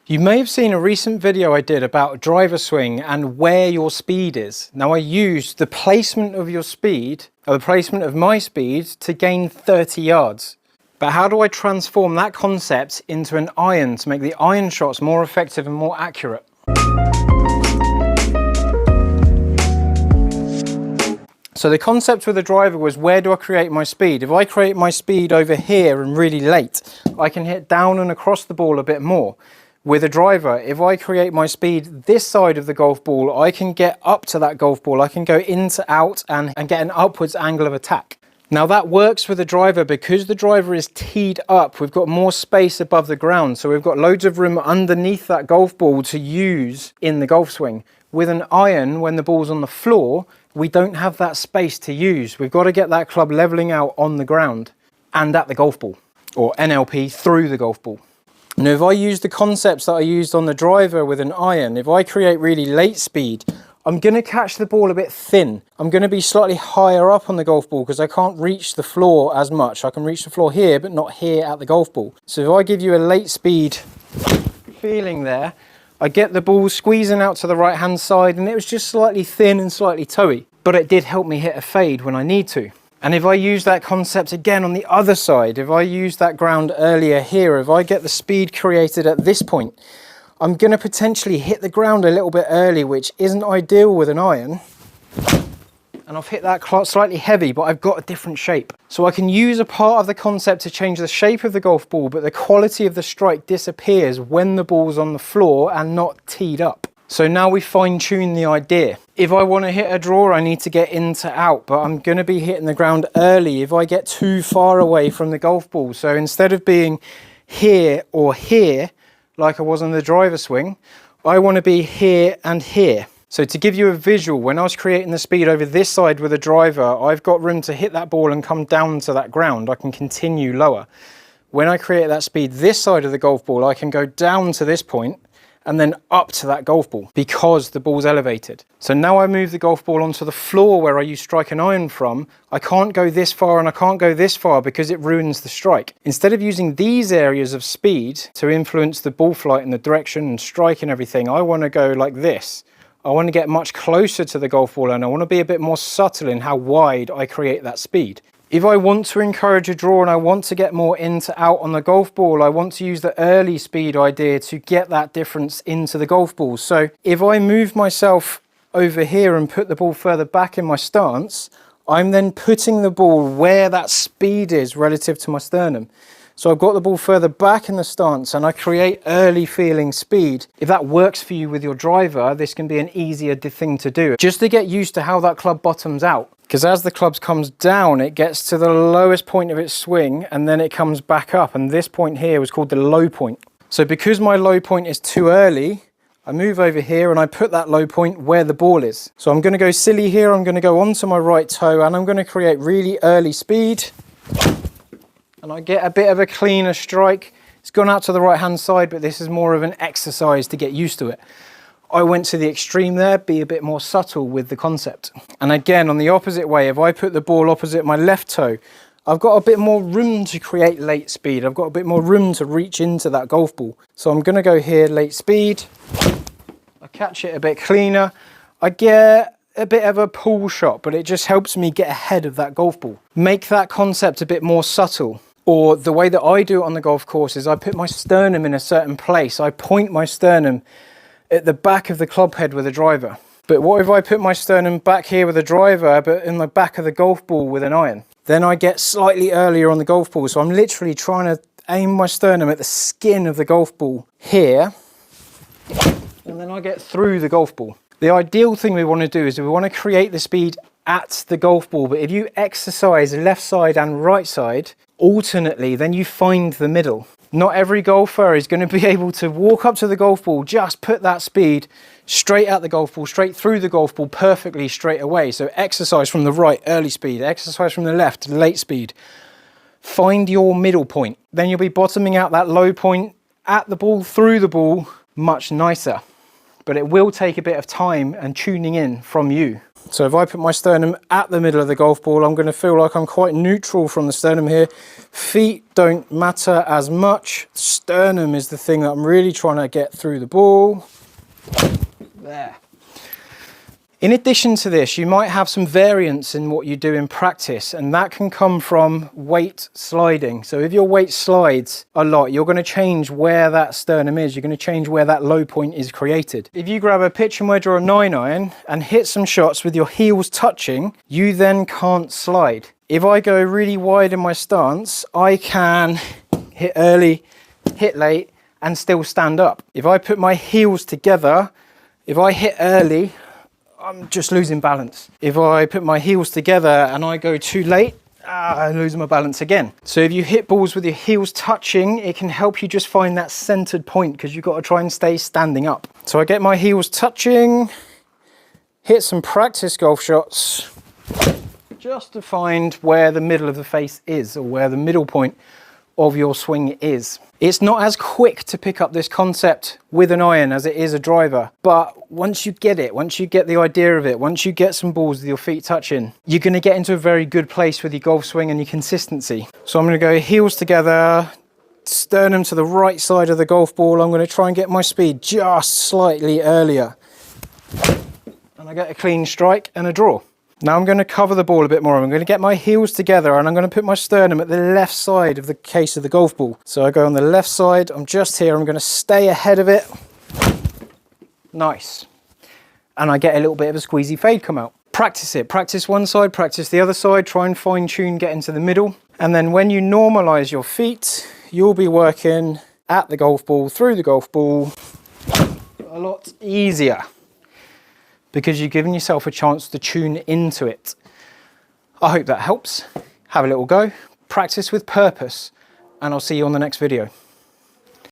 You may have seen a recent video I did about driver swing and where your speed is. Now I used the placement of your speed, or the placement of my speed, to gain 30 yards. But how do I transform that concept into an iron to make the iron shots more effective and more accurate? So the concept with the driver was, where do I create my speed? If I create my speed over here and really late, I can hit down and across the ball a bit more. With a driver, if I create my speed this side of the golf ball, I can get up to that golf ball. I can go into out and get an upwards angle of attack. Now that works with the driver because the driver is teed up. We've got more space above the ground, so we've got loads of room underneath that golf ball to use in the golf swing. With an iron, when the ball's on the floor, we don't have that space to use. We've got to get that club leveling out on the ground and at the golf ball, or NLP through the golf ball. Now if I use the concepts that I used on the driver with an iron, if I create really late speed, I'm going to catch the ball a bit thin. I'm going to be slightly higher up on the golf ball because I can't reach the floor as much. I can reach the floor here, but not here at the golf ball. So if I give you a late speed feeling there, I get the ball squeezing out to the right hand side, and it was just slightly thin and slightly toey, but it did help me hit a fade when I need to. And if I use that concept again on the other side, if I use that ground earlier here, if I get the speed created at this point, I'm going to potentially hit the ground a little bit early, which isn't ideal with an iron. And I've hit that slightly heavy, but I've got a different shape. So I can use a part of the concept to change the shape of the golf ball, but the quality of the strike disappears when the ball's on the floor and not teed up. So now we fine-tune the idea. If I want to hit a draw, I need to get into out, but I'm going to be hitting the ground early if I get too far away from the golf ball. So instead of being here or here, like I was on the driver swing, I want to be here and here. So to give you a visual, when I was creating the speed over this side with a driver, I've got room to hit that ball and come down to that ground. I can continue lower. When I create that speed this side of the golf ball, I can go down to this point and then up to that golf ball because the ball's elevated. So now I move the golf ball onto the floor where I use strike and iron from. I can't go this far and I can't go this far because it ruins the strike. Instead of using these areas of speed to influence the ball flight and the direction and strike and everything, I want to go like this. I want to get much closer to the golf ball and I want to be a bit more subtle in how wide I create that speed. If I want to encourage a draw and I want to get more in to out on the golf ball, I want to use the early speed idea to get that difference into the golf ball. So if I move myself over here and put the ball further back in my stance, I'm then putting the ball where that speed is relative to my sternum. So I've got the ball further back in the stance and I create early feeling speed. If that works for you with your driver, this can be an easier thing to do. Just to get used to how that club bottoms out. Because as the club comes down, it gets to the lowest point of its swing and then it comes back up. And this point here was called the low point. So because my low point is too early, I move over here and I put that low point where the ball is. So I'm going to go silly here. I'm going to go onto my right toe and I'm going to create really early speed. And I get a bit of a cleaner strike. It's gone out to the right hand side, but this is more of an exercise to get used to it. I went to the extreme there, be a bit more subtle with the concept. And again, on the opposite way, if I put the ball opposite my left toe, I've got a bit more room to create late speed. I've got a bit more room to reach into that golf ball. So I'm going to go here, late speed. I catch it a bit cleaner. I get a bit of a pull shot, but it just helps me get ahead of that golf ball. Make that concept a bit more subtle. Or the way that I do it on the golf course is I put my sternum in a certain place. I point my sternum at the back of the club head with a driver. But what if I put my sternum back here with a driver, but in the back of the golf ball with an iron? Then I get slightly earlier on the golf ball. So I'm literally trying to aim my sternum at the skin of the golf ball here. And then I get through the golf ball. The ideal thing we want to do is we want to create the speed at the golf ball. But if you exercise left side and right side alternately, then you find the middle. Not every golfer is going to be able to walk up to the golf ball, just put that speed straight at the golf ball, straight through the golf ball perfectly straight away. So exercise from the right, early speed, exercise from the left, late speed. Find your middle point. Then you'll be bottoming out that low point at the ball, through the ball, much nicer. but it will take a bit of time and tuning in from you. So if I put my sternum at the middle of the golf ball, I'm going to feel like I'm quite neutral from the sternum here. Feet don't matter as much. Sternum is the thing that I'm really trying to get through the ball. There. In addition to this, you might have some variance in what you do in practice, and that can come from weight sliding. So if your weight slides a lot, you're going to change where that sternum is. You're going to change where that low point is created. If you grab a pitching wedge or a 9-iron and hit some shots with your heels touching, you then can't slide. If I go really wide in my stance, I can hit early, hit late, and still stand up. If I put my heels together, if I hit early, I'm just losing balance. If I put my heels together and I go too late, I lose my balance again. So if you hit balls with your heels touching, it can help you just find that centered point, because you've got to try and stay standing up. So I get my heels touching, hit some practice golf shots, just to find where the middle of the face is, or where the middle point of your swing is. It's not as quick to pick up this concept with an iron as it is a driver, but once you get it, once you get the idea of it, once you get some balls with your feet touching, you're going to get into a very good place with your golf swing and your consistency. So I'm going to go heels together, sternum to the right side of the golf ball. I'm going to try and get my speed just slightly earlier, and I get a clean strike and a draw. Now I'm going to cover the ball a bit more. I'm going to get my heels together and I'm going to put my sternum at the left side of the case of the golf ball. So I go on the left side, I'm just here, I'm going to stay ahead of it. Nice. And I get a little bit of a squeezy fade come out. Practice it. Practice one side, practice the other side, try and fine tune, get into the middle. And then when you normalize your feet, you'll be working at the golf ball, through the golf ball, a lot easier, because you've given yourself a chance to tune into it. I hope that helps. Have a little go, practice with purpose, and I'll see you on the next video.